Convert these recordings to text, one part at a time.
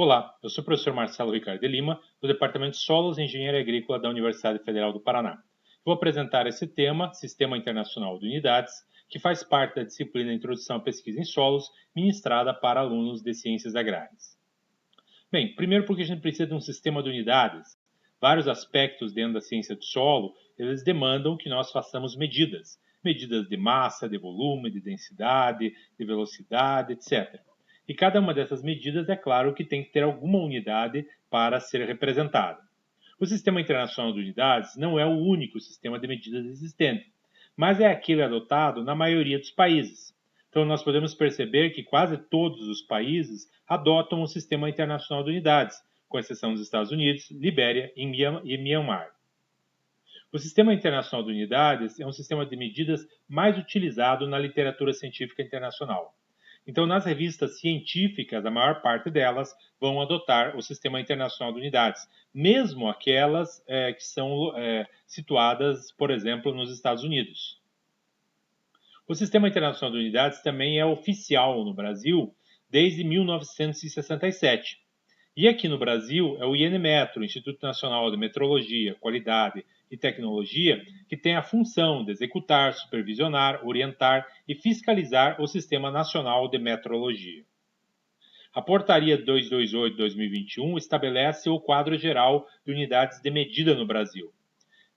Olá, eu sou o professor Marcelo Ricardo de Lima, do Departamento de Solos e Engenharia Agrícola da Universidade Federal do Paraná. Vou apresentar esse tema, Sistema Internacional de Unidades, que faz parte da disciplina Introdução à Pesquisa em Solos, ministrada para alunos de Ciências Agrárias. Bem, primeiro porque a gente precisa de um sistema de unidades. Vários aspectos dentro da ciência do solo, eles demandam que nós façamos medidas. Medidas de massa, de volume, de densidade, de velocidade, etc. E cada uma dessas medidas, é claro que tem que ter alguma unidade para ser representada. O Sistema Internacional de Unidades não é o único sistema de medidas existente, mas é aquele adotado na maioria dos países. Então, nós podemos perceber que quase todos os países adotam o Sistema Internacional de Unidades, com exceção dos Estados Unidos, Libéria e Myanmar. O Sistema Internacional de Unidades é um sistema de medidas mais utilizado na literatura científica internacional. Então, nas revistas científicas, a maior parte delas vão adotar o Sistema Internacional de Unidades, mesmo aquelas que são situadas, por exemplo, nos Estados Unidos. O Sistema Internacional de Unidades também é oficial no Brasil desde 1967. E aqui no Brasil é o INMetro, Instituto Nacional de Metrologia, Qualidade e Tecnologia, que tem a função de executar, supervisionar, orientar e fiscalizar o Sistema Nacional de Metrologia. A Portaria 228/2021 estabelece o quadro geral de unidades de medida no Brasil.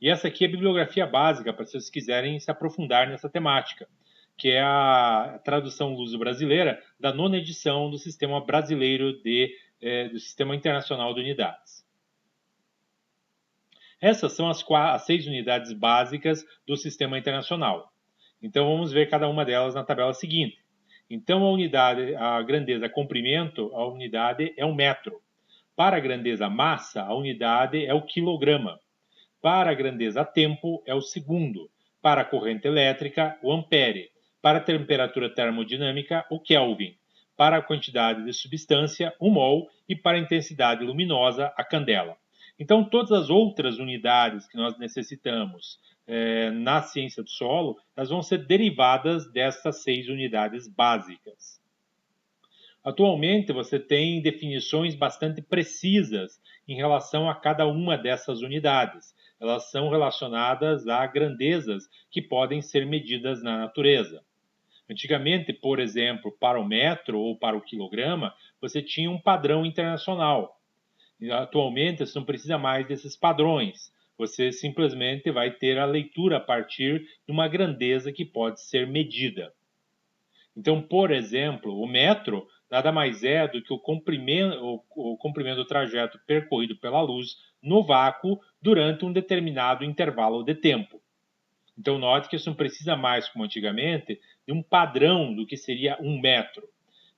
E essa aqui é a bibliografia básica para vocês quiserem se aprofundar nessa temática, que é a tradução luso-brasileira da 9ª edição do Sistema Brasileiro do Sistema Internacional de Unidades. Essas são as 6 unidades básicas do Sistema Internacional. Então vamos ver cada uma delas na tabela seguinte. Então a grandeza comprimento, a unidade é o metro. Para a grandeza massa, a unidade é o quilograma. Para a grandeza tempo, é o segundo. Para a corrente elétrica, o ampere. Para a temperatura termodinâmica, o Kelvin. Para a quantidade de substância, o mol. E para a intensidade luminosa, a candela. Então, todas as outras unidades que nós necessitamos na ciência do solo, elas vão ser derivadas dessas 6 unidades básicas. Atualmente, você tem definições bastante precisas em relação a cada uma dessas unidades. Elas são relacionadas a grandezas que podem ser medidas na natureza. Antigamente, por exemplo, para o metro ou para o quilograma, você tinha um padrão internacional. Atualmente, você não precisa mais desses padrões. Você simplesmente vai ter a leitura a partir de uma grandeza que pode ser medida. Então, por exemplo, o metro nada mais é do que o comprimento do trajeto percorrido pela luz no vácuo durante um determinado intervalo de tempo. Então, note que isso não precisa mais, como antigamente, de um padrão do que seria um metro.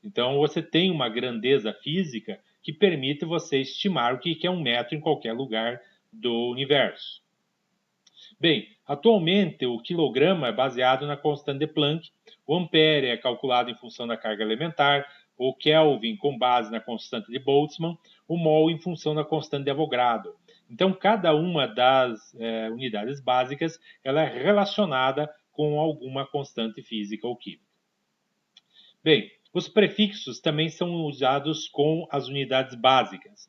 Então, você tem uma grandeza física que permite você estimar o que é um metro em qualquer lugar do universo. Bem, atualmente o quilograma é baseado na constante de Planck, o ampere é calculado em função da carga elementar, o Kelvin com base na constante de Boltzmann, o mol em função da constante de Avogadro. Então, cada uma das unidades básicas ela é relacionada com alguma constante física ou química. Bem, os prefixos também são usados com as unidades básicas.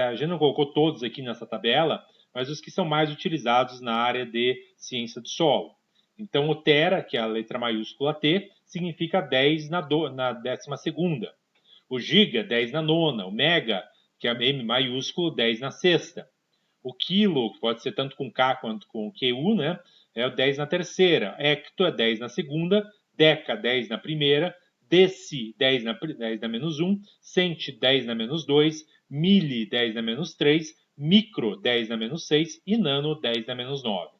A gente não colocou todos aqui nessa tabela, mas os que são mais utilizados na área de ciência do solo. Então, o tera, que é a letra maiúscula T, significa 10 na 12ª. O giga, 10 na 9ª. O mega, que é M maiúsculo, 10 na 6ª. O quilo, que pode ser tanto com K quanto com QU, né, é o 10 na 3ª. Hecto é 10 na 2ª. Deca, 10 na 1ª. Deci, 10 na menos 1. Centi, 10 na menos 2. Mili, 10 na menos 3. Micro, 10 na menos 6. E nano, 10 na menos 9.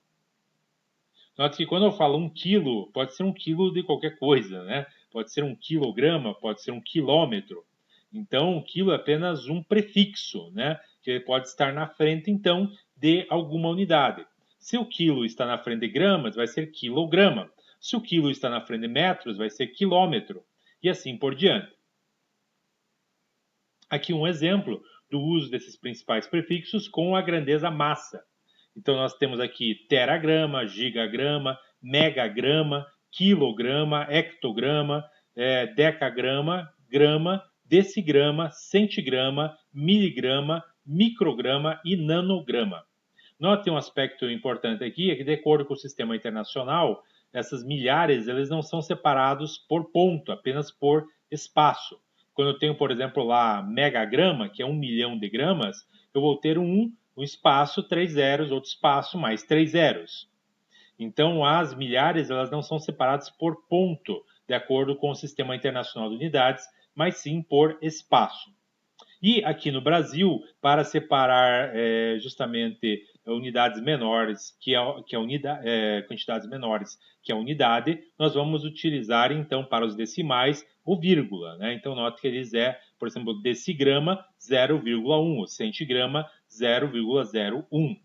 Note que quando eu falo 1 quilo, pode ser 1 quilo de qualquer coisa, né? Pode ser 1 quilograma, pode ser 1 quilômetro. Então, 1 quilo é apenas um prefixo, né? Que pode estar na frente, então, de alguma unidade. Se o quilo está na frente de gramas, vai ser quilograma. Se o quilo está na frente de metros, vai ser quilômetro. E assim por diante. Aqui um exemplo do uso desses principais prefixos com a grandeza massa. Então, nós temos aqui teragrama, gigagrama, megagrama, quilograma, hectograma, decagrama, grama, decigrama, centigrama, miligrama, micrograma e nanograma. Note um aspecto importante aqui, é que de acordo com o sistema internacional, essas milhares eles não são separados por ponto, apenas por espaço. Quando eu tenho, por exemplo, lá megagrama, que é 1 milhão de gramas, eu vou ter um espaço, 3 zeros, outro espaço, mais 3 zeros. Então, as milhares elas não são separadas por ponto, de acordo com o Sistema Internacional de Unidades, mas sim por espaço. E aqui no Brasil, para separar justamente unidades menores quantidades menores que a unidade, nós vamos utilizar então para os decimais o vírgula, né? Então note que eles por exemplo, decigrama 0,1, centigrama 0,01.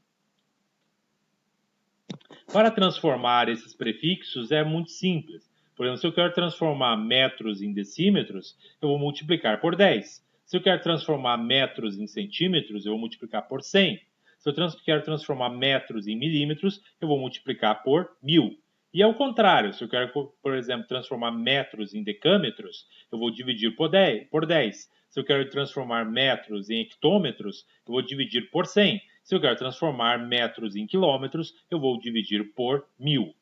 Para transformar esses prefixos é muito simples. Por exemplo, se eu quero transformar metros em decímetros, eu vou multiplicar por 10. Se eu quero transformar metros em centímetros, eu vou multiplicar por 100. Se eu quero transformar metros em milímetros, eu vou multiplicar por 1000. E ao contrário, se eu quero, por exemplo, transformar metros em decâmetros, eu vou dividir por 10. Se eu quero transformar metros em hectômetros, eu vou dividir por 100. Se eu quero transformar metros em quilômetros, eu vou dividir por 1000.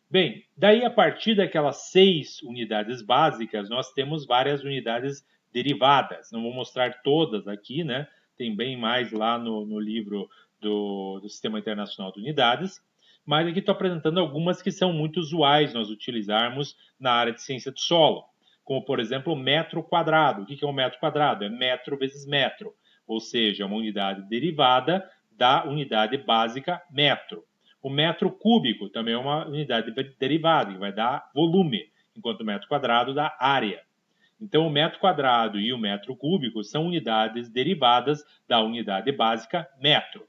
Bem, daí a partir daquelas 6 unidades básicas, nós temos várias unidades derivadas. Não vou mostrar todas aqui, né? Tem bem mais lá no livro do Sistema Internacional de Unidades. Mas aqui estou apresentando algumas que são muito usuais nós utilizarmos na área de ciência do solo. Como, por exemplo, o metro quadrado. O que é um metro quadrado? É metro vezes metro. Ou seja, uma unidade derivada da unidade básica metro. O metro cúbico também é uma unidade derivada, que vai dar volume, enquanto o metro quadrado dá área. Então, o metro quadrado e o metro cúbico são unidades derivadas da unidade básica metro.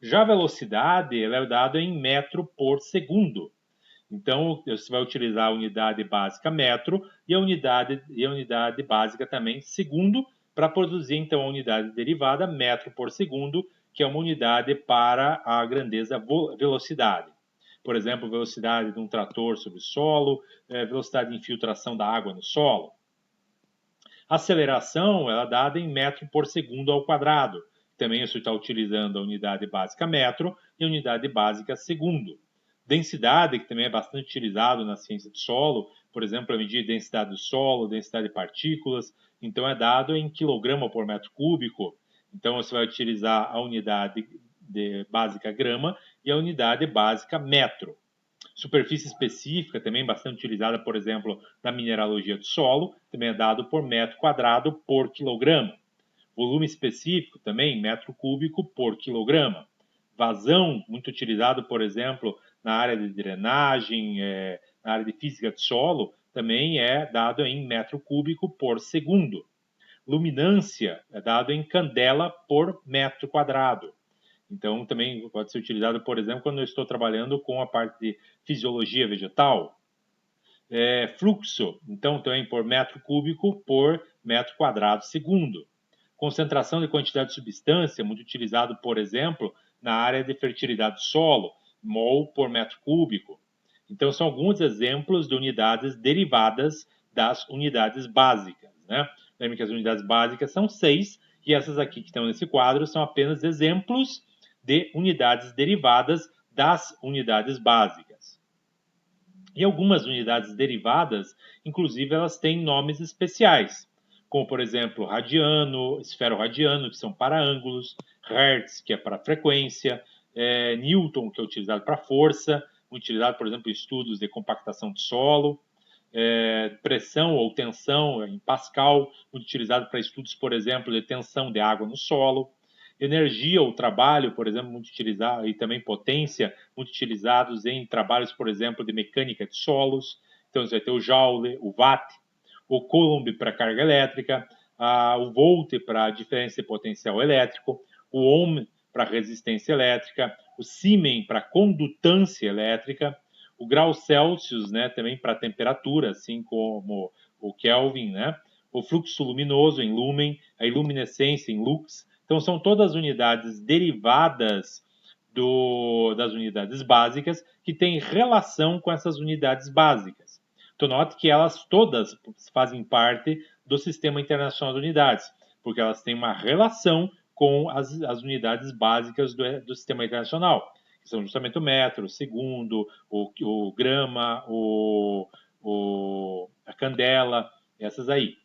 Já a velocidade ela é dada em metro por segundo. Então, você vai utilizar a unidade básica metro e a unidade básica também segundo, para produzir, então, a unidade derivada metro por segundo, que é uma unidade para a grandeza velocidade. Por exemplo, velocidade de um trator sobre o solo, velocidade de infiltração da água no solo. A aceleração ela é dada em metro por segundo ao quadrado. Também você está utilizando a unidade básica metro e a unidade básica segundo. Densidade, que também é bastante utilizado na ciência do solo, por exemplo, para medir densidade do solo, densidade de partículas, então é dado em quilograma por metro cúbico. Então você vai utilizar a unidade básica grama e a unidade básica metro. Superfície específica, também bastante utilizada, por exemplo, na mineralogia do solo, também é dado por metro quadrado por quilograma. Volume específico, também metro cúbico por quilograma. Vazão, muito utilizado, por exemplo, na área de drenagem, na área de física do solo, também é dado em metro cúbico por segundo. Luminância é dado em candela por metro quadrado. Então, também pode ser utilizado, por exemplo, quando eu estou trabalhando com a parte de fisiologia vegetal. Fluxo, então, também por metro cúbico por metro quadrado segundo. Concentração de quantidade de substância, muito utilizado, por exemplo, na área de fertilidade do solo, mol por metro cúbico. Então, são alguns exemplos de unidades derivadas das unidades básicas, né? Lembre que as unidades básicas são 6, e essas aqui que estão nesse quadro são apenas exemplos de unidades derivadas das unidades básicas. E algumas unidades derivadas, inclusive, elas têm nomes especiais, como, por exemplo, radiano, esfero-radiano, que são para ângulos, hertz, que é para frequência, newton, que é utilizado para força, utilizado, por exemplo, em estudos de compactação de solo, pressão ou tensão em Pascal, utilizado para estudos, por exemplo, de tensão de água no solo, energia ou trabalho, por exemplo, muito utilizado, e também potência, muito utilizados em trabalhos, por exemplo, de mecânica de solos. Então, você vai ter o joule, o watt, o coulomb para carga elétrica, o volt para diferença de potencial elétrico, o ohm para resistência elétrica, o Siemens para condutância elétrica, o grau Celsius, né, também para temperatura, assim como o Kelvin, né, o fluxo luminoso em lumen, a iluminescência em lux. Então, são todas unidades derivadas das unidades básicas que têm relação com essas unidades básicas. Então, note que elas todas fazem parte do Sistema Internacional de Unidades, porque elas têm uma relação com as unidades básicas do Sistema Internacional, que são justamente o metro, o segundo, o grama, a candela, essas aí.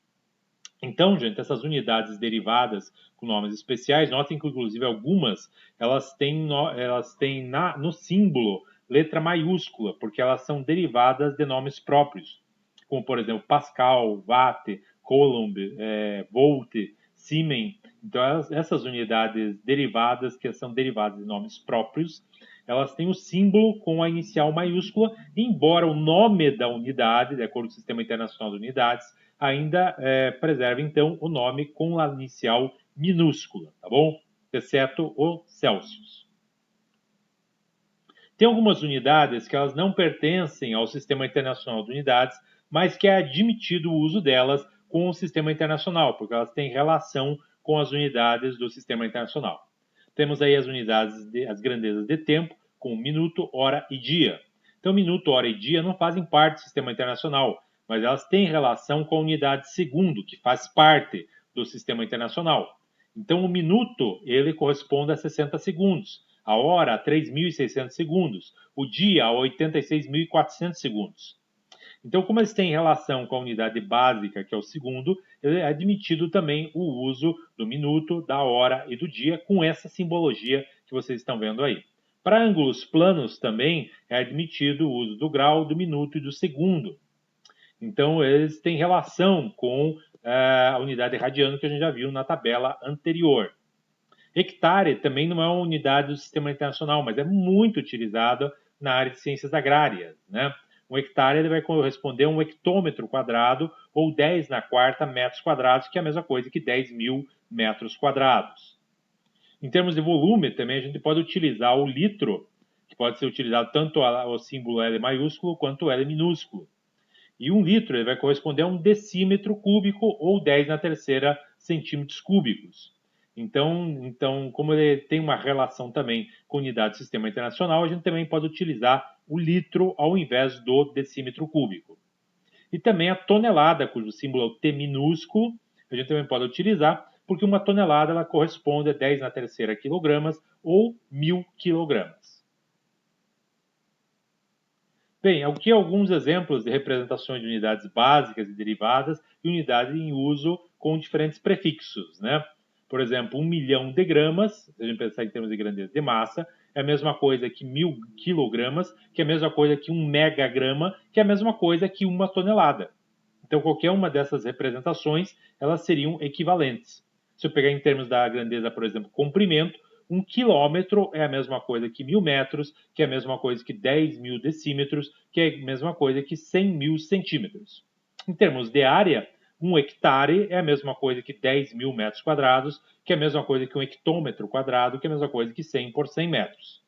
Então, gente, essas unidades derivadas com nomes especiais, notem que, inclusive, algumas elas têm no símbolo letra maiúscula, porque elas são derivadas de nomes próprios, como, por exemplo, Pascal, Watt, Coulomb, Volt, Siemens. Então, essas unidades derivadas, que são derivadas de nomes próprios, elas têm o símbolo com a inicial maiúscula, embora o nome da unidade, de acordo com o Sistema Internacional de Unidades, ainda preserva, então, o nome com a inicial minúscula, tá bom? Exceto o Celsius. Tem algumas unidades que elas não pertencem ao Sistema Internacional de Unidades, mas que é admitido o uso delas com o Sistema Internacional, porque elas têm relação com as unidades do Sistema Internacional. Temos aí as unidades, as grandezas de tempo, com minuto, hora e dia. Então, minuto, hora e dia não fazem parte do Sistema Internacional, mas elas têm relação com a unidade de segundo, que faz parte do Sistema Internacional. Então, o minuto, ele corresponde a 60 segundos, a hora a 3.600 segundos, o dia a 86.400 segundos. Então, como eles têm relação com a unidade básica, que é o segundo, é admitido também o uso do minuto, da hora e do dia com essa simbologia que vocês estão vendo aí. Para ângulos planos também é admitido o uso do grau, do minuto e do segundo. Então, eles têm relação com a unidade radiano que a gente já viu na tabela anterior. Hectare também não é uma unidade do Sistema Internacional, mas é muito utilizada na área de ciências agrárias, né? Um hectare ele vai corresponder a um hectômetro quadrado ou 10 na quarta metros quadrados, que é a mesma coisa que 10.000 metros quadrados. Em termos de volume, também a gente pode utilizar o litro, que pode ser utilizado tanto o símbolo L maiúsculo quanto o L minúsculo. E um litro ele vai corresponder a um decímetro cúbico ou 10 na terceira centímetros cúbicos. Então, como ele tem uma relação também com unidade do Sistema Internacional, a gente também pode utilizar o litro ao invés do decímetro cúbico. E também a tonelada, cujo símbolo é o T minúsculo, a gente também pode utilizar, porque uma tonelada ela corresponde a 10 na terceira quilogramas ou 1.000 quilogramas. Bem, aqui alguns exemplos de representações de unidades básicas e derivadas e unidades em uso com diferentes prefixos, né? Por exemplo, 1 milhão de gramas, se a gente pensar em termos de grandeza de massa, é a mesma coisa que 1.000 quilogramas, que é a mesma coisa que 1 megagrama, que é a mesma coisa que 1 tonelada. Então, qualquer uma dessas representações, elas seriam equivalentes. Se eu pegar em termos da grandeza, por exemplo, comprimento, 1 quilômetro é a mesma coisa que 1.000 metros, que é a mesma coisa que 10.000 decímetros, que é a mesma coisa que 100.000 centímetros. Em termos de área, 1 hectare é a mesma coisa que 10.000 metros quadrados, que é a mesma coisa que 1 hectômetro quadrado, que é a mesma coisa que 100 por 100 metros.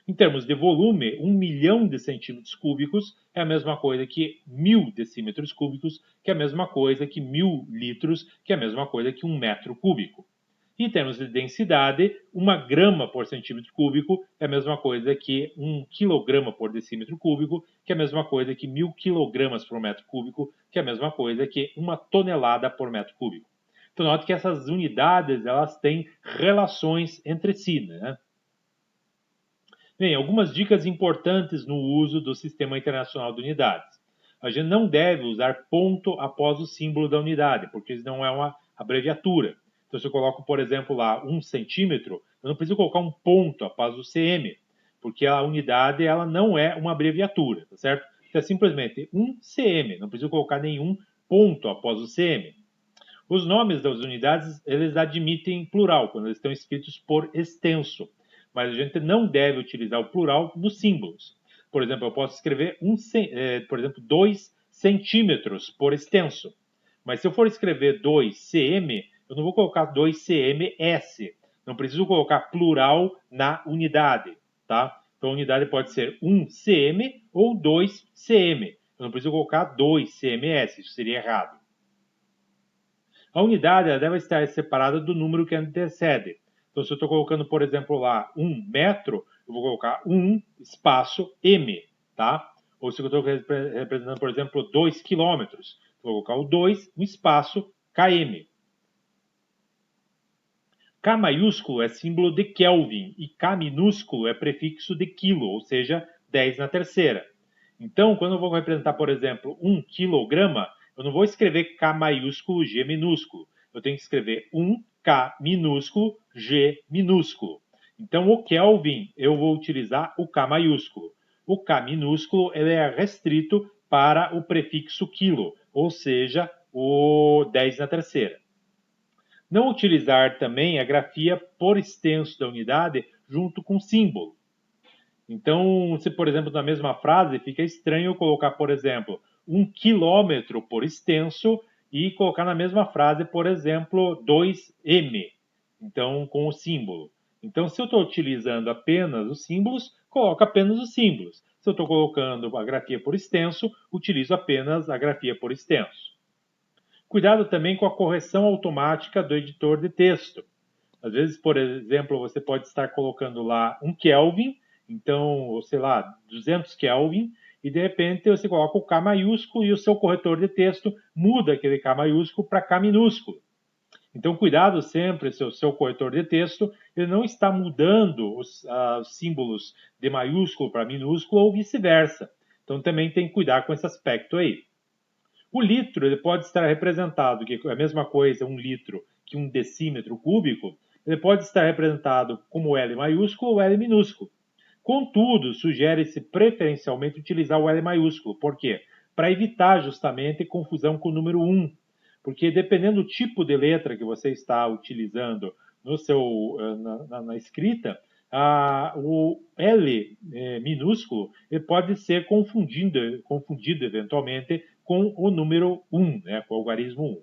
Em termos de volume, 1 milhão de centímetros cúbicos é a mesma coisa que 1.000 decímetros cúbicos, que é a mesma coisa que 1.000 litros, que é a mesma coisa que 1 metro cúbico. Em termos de densidade, 1 grama por centímetro cúbico é a mesma coisa que 1 quilograma por decímetro cúbico, que é a mesma coisa que 1.000 quilogramas por metro cúbico, que é a mesma coisa que 1 tonelada por metro cúbico. Então, note que essas unidades elas têm relações entre si, né? Bem, algumas dicas importantes no uso do Sistema Internacional de Unidades. A gente não deve usar ponto após o símbolo da unidade, porque isso não é uma abreviatura. Então, se eu coloco, por exemplo, lá 1 centímetro, eu não preciso colocar um ponto após o cm, porque a unidade ela não é uma abreviatura, tá certo? Então, é simplesmente 1 cm, não preciso colocar nenhum ponto após o cm. Os nomes das unidades, eles admitem plural, quando eles estão escritos por extenso, mas a gente não deve utilizar o plural nos símbolos. Por exemplo, eu posso escrever 2 centímetros por extenso, mas se eu for escrever 2 cm, eu não vou colocar 2 cms, não preciso colocar plural na unidade, tá? Então a unidade pode ser 1 cm ou 2 cm, eu não preciso colocar 2 cms, isso seria errado. A unidade ela deve estar separada do número que antecede. Então, se eu estou colocando, por exemplo, lá 1 metro, eu vou colocar 1 espaço m, tá? Ou se eu estou representando, por exemplo, 2 quilômetros, vou colocar o 2, um espaço, km. K maiúsculo é símbolo de Kelvin e K minúsculo é prefixo de quilo, ou seja, 10 na terceira. Então, quando eu vou representar, por exemplo, 1 quilograma, eu não vou escrever K maiúsculo, G minúsculo. Eu tenho que escrever 1 K minúsculo, G minúsculo. Então, o Kelvin, eu vou utilizar o K maiúsculo. O K minúsculo ele é restrito para o prefixo quilo, ou seja, o 10 na terceira. Não utilizar também a grafia por extenso da unidade junto com símbolo. Então, se, por exemplo, na mesma frase, fica estranho colocar, por exemplo, 1 quilômetro por extenso e colocar na mesma frase, por exemplo, 2m, então, com o símbolo. Então, se eu estou utilizando apenas os símbolos, coloco apenas os símbolos. Se eu estou colocando a grafia por extenso, utilizo apenas a grafia por extenso. Cuidado também com a correção automática do editor de texto. Às vezes, por exemplo, você pode estar colocando lá 1 Kelvin, então, sei lá, 200 Kelvin, e de repente você coloca o K maiúsculo e o seu corretor de texto muda aquele K maiúsculo para K minúsculo. Então, cuidado sempre, se o seu corretor de texto ele não está mudando os símbolos de maiúsculo para minúsculo ou vice-versa. Então, também tem que cuidar com esse aspecto aí. O litro ele pode estar representado, que é a mesma coisa, um litro, que um decímetro cúbico, ele pode estar representado como L maiúsculo ou L minúsculo. Contudo, sugere-se preferencialmente utilizar o L maiúsculo. Por quê? Para evitar justamente confusão com o número 1. Porque dependendo do tipo de letra que você está utilizando no seu, na escrita, o L minúsculo ele pode ser confundido eventualmente com o número 1, né, com o algarismo 1.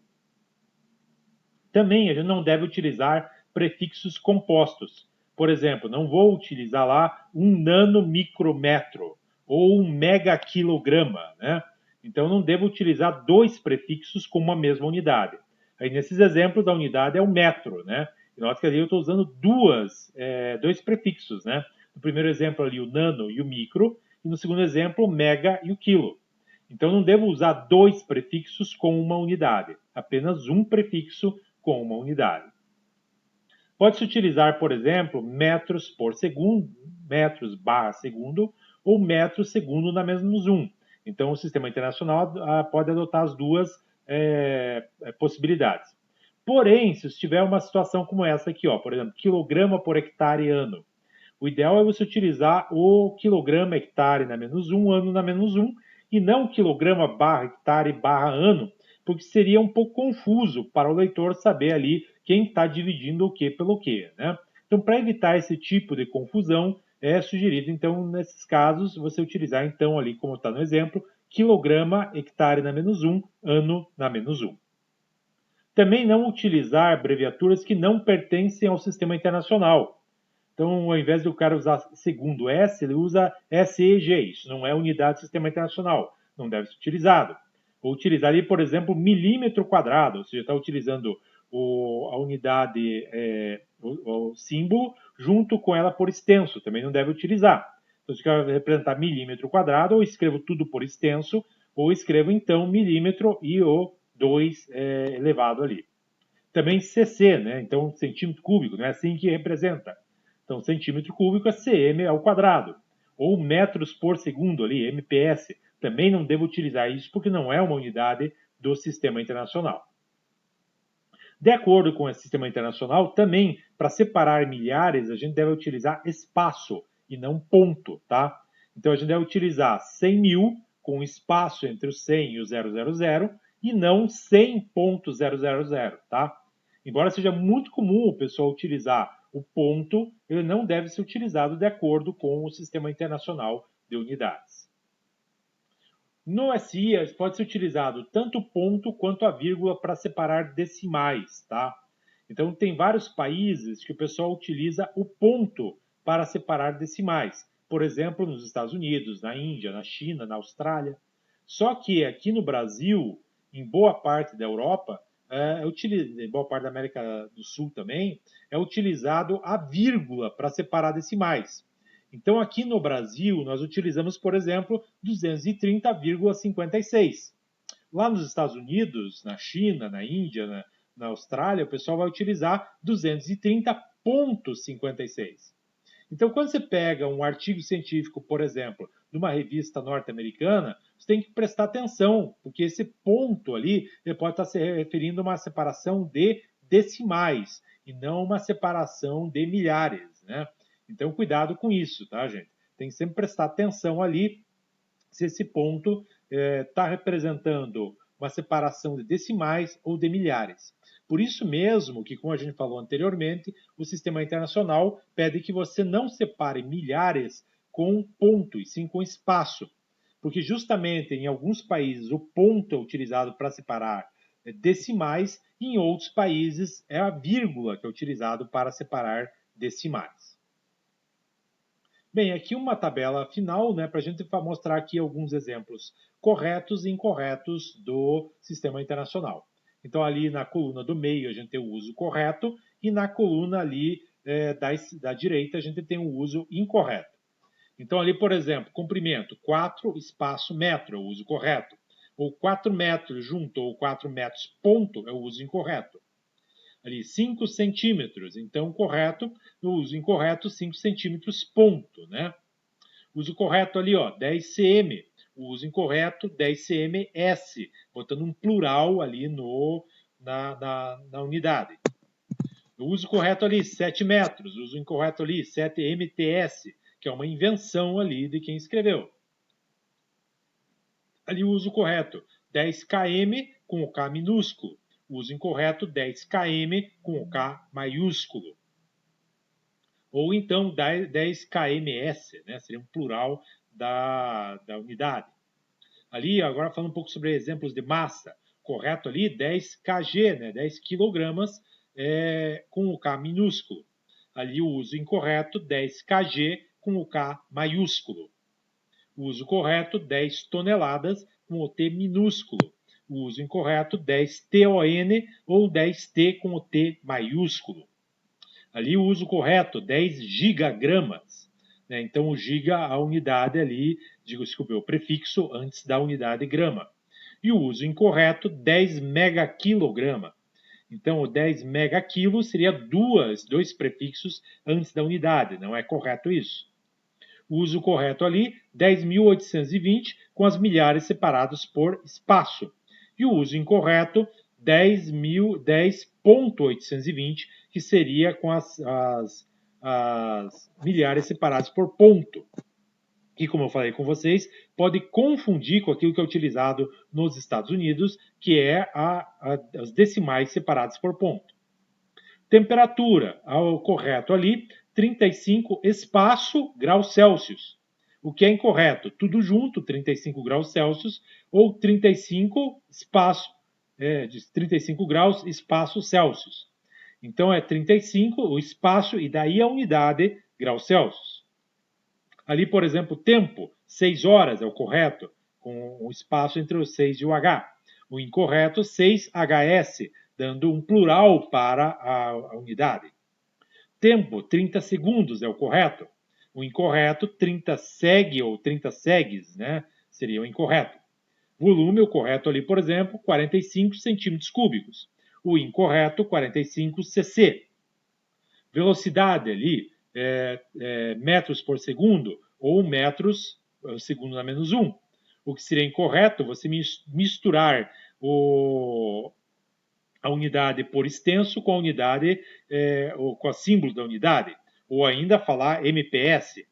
Também a gente não deve utilizar prefixos compostos. Por exemplo, não vou utilizar lá um nanomicrometro ou um megaquilograma, né? Então não devo utilizar dois prefixos com uma mesma unidade. Aí nesses exemplos a unidade é o metro, né? E nota que ali eu estou usando dois prefixos, né? No primeiro exemplo ali o nano e o micro, e no segundo exemplo o mega e o quilo. Então não devo usar dois prefixos com uma unidade, apenas um prefixo com uma unidade. Pode-se utilizar, por exemplo, metros por segundo, metros barra segundo, ou metro segundo na menos 1. Então, o sistema internacional pode adotar as duas possibilidades. Porém, se estiver uma situação como essa aqui, ó, por exemplo, quilograma por hectare ano, o ideal é você utilizar o quilograma hectare na menos 1, ano na menos 1, e não quilograma barra hectare barra ano, porque seria um pouco confuso para o leitor saber ali quem está dividindo o que pelo que, né? Então, para evitar esse tipo de confusão, é sugerido, então, nesses casos, você utilizar, então, ali, como está no exemplo, quilograma hectare na menos 1, ano na menos 1. Também não utilizar abreviaturas que não pertencem ao sistema internacional. Então, ao invés do cara usar segundo S, ele usa SEG. Isso não é unidade do sistema internacional. Não deve ser utilizado. Ou utilizar ali, por exemplo, milímetro quadrado. Ou seja, está utilizando a unidade, o símbolo, junto com ela por extenso. Também não deve utilizar. Então, se eu quero representar milímetro quadrado, ou escrevo tudo por extenso, ou escrevo, então, milímetro e o 2 elevado ali. Também CC, né? Então, centímetro cúbico, não é assim que representa. Então, centímetro cúbico é cm ao quadrado. Ou metros por segundo ali, MPS. Também não devo utilizar isso porque não é uma unidade do sistema internacional. De acordo com o sistema internacional, também, para separar milhares, a gente deve utilizar espaço e não ponto, tá? Então, a gente deve utilizar 100 mil com espaço entre o 100 e o 000 e não 100.000, tá? Embora seja muito comum o pessoal utilizar o ponto, ele não deve ser utilizado de acordo com o Sistema Internacional de Unidades. No SI, pode ser utilizado tanto o ponto quanto a vírgula para separar decimais, tá? Então, tem vários países que o pessoal utiliza o ponto para separar decimais. Por exemplo, nos Estados Unidos, na Índia, na China, na Austrália. Só que aqui no Brasil, em boa parte da Europa, em boa parte da América do Sul também, é utilizado a vírgula para separar decimais. Então, aqui no Brasil, nós utilizamos, por exemplo, 230,56. Lá nos Estados Unidos, na China, na Índia, na Austrália, o pessoal vai utilizar 230,56. Então, quando você pega um artigo científico, por exemplo, de uma revista norte-americana, você tem que prestar atenção, porque esse ponto ali ele pode estar se referindo a uma separação de decimais e não uma separação de milhares, né? Então, cuidado com isso, tá, gente? Tem que sempre prestar atenção ali se esse ponto está representando uma separação de decimais ou de milhares. Por isso mesmo que, como a gente falou anteriormente, o sistema internacional pede que você não separe milhares com ponto, e sim com espaço. Porque justamente em alguns países o ponto é utilizado para separar decimais, e em outros países é a vírgula que é utilizado para separar decimais. Bem, aqui uma tabela final, né, para a gente mostrar aqui alguns exemplos corretos e incorretos do sistema internacional. Então, ali na coluna do meio a gente tem o uso correto e na coluna ali da direita a gente tem o uso incorreto. Então, ali, por exemplo, comprimento, 4 espaço metro é o uso correto. Ou 4 metros junto ou 4 metros ponto é o uso incorreto. Ali 5 centímetros, então correto, o uso incorreto 5 centímetros ponto, né? Uso correto ali, ó, 10 cm, o uso incorreto 10 cms, botando um plural ali na unidade. O uso correto ali 7 metros, o uso incorreto ali 7 mts, que é uma invenção ali de quem escreveu. Ali o uso correto 10 km com o K minúsculo. Uso incorreto 10 km com o K maiúsculo. Ou então 10 kms, né? Seria um plural da unidade. Ali, agora falando um pouco sobre exemplos de massa. Correto ali, 10 kg, né? 10 kg com o K minúsculo. Ali o uso incorreto, 10 kg com o K maiúsculo. O uso correto, 10 toneladas com o T minúsculo. O uso incorreto, 10 TON ou 10T com o T maiúsculo. Ali o uso correto, 10 gigagramas. Né? Então o giga, a unidade ali, o prefixo antes da unidade grama. E o uso incorreto, 10 megaquilograma. Então o 10 megaquilo seria dois prefixos antes da unidade, não é correto isso. O uso correto ali, 10.820, com as milhares separados por espaço. E o uso incorreto, 10.820, que seria com as milhares separadas por ponto. E como eu falei com vocês, pode confundir com aquilo que é utilizado nos Estados Unidos, que é as decimais separadas por ponto. Temperatura, ao correto ali, 35 espaço graus Celsius. O que é incorreto? Tudo junto, 35 graus Celsius, ou 35 espaço, 35 graus espaço Celsius. Então é 35 o espaço e daí a unidade graus Celsius. Ali, por exemplo, tempo, 6 horas é o correto, com o espaço entre o 6 e o H. O incorreto, 6 HS, dando um plural para a unidade. Tempo, 30 segundos é o correto. O incorreto, 30 seg ou 30 segs, né? Seria o incorreto. Volume, o correto ali, por exemplo, 45 centímetros cúbicos. O incorreto, 45 cc. Velocidade ali, metros por segundo ou metros segundo na menos 1. O que seria incorreto, você misturar a unidade por extenso com a unidade, com o símbolo da unidade, ou ainda falar MPS.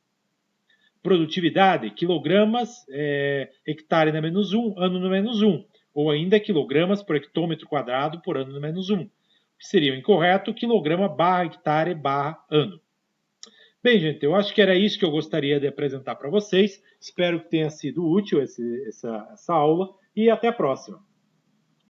Produtividade, quilogramas, hectare na menos 1, ano no menos 1, ou ainda quilogramas por hectômetro quadrado por ano no menos 1. Que seria o incorreto, quilograma barra hectare barra ano. Bem, gente, eu acho que era isso que eu gostaria de apresentar para vocês. Espero que tenha sido útil essa aula e até a próxima.